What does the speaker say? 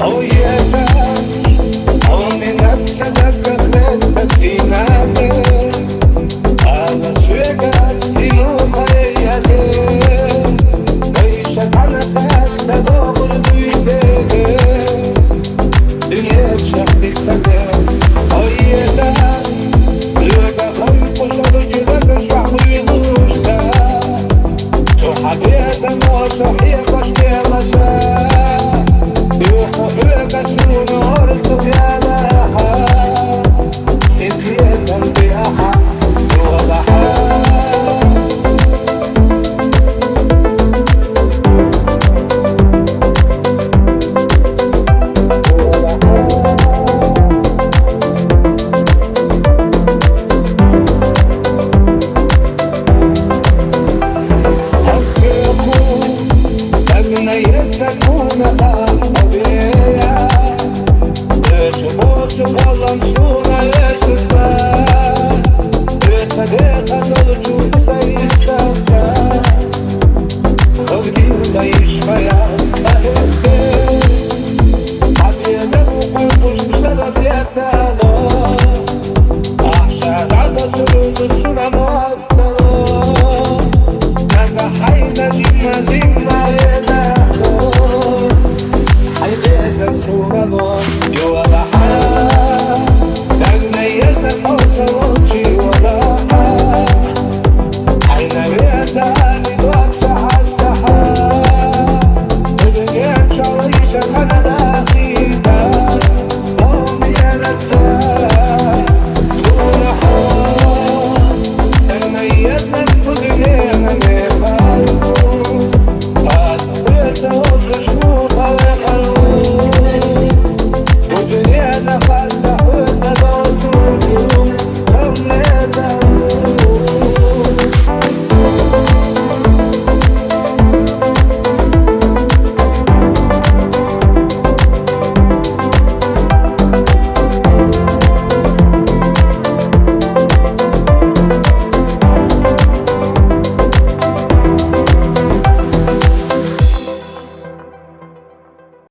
Oh yes, only not sadat khred pasinate ala suegas inu khayale leisha ana khad tador duide dunya shaqti sana oh yes luega khoy qoshad jibal shahwi nushta to habiyat mo sahih qashti masha يحبك شنور سبيانها إذية بأحا وضحا أصدقوا أجنى يستكون Balançuna yaşışma Ötede kalıcı sayıçansa Kavgirda işmaya ahette Habiyeze uquymuş sebebiyetano Ahşar ada sürüzü süremattano Nanga hayna zimma zimma yedaso Haybeze surano yuvala صوتي ولا حين بيساني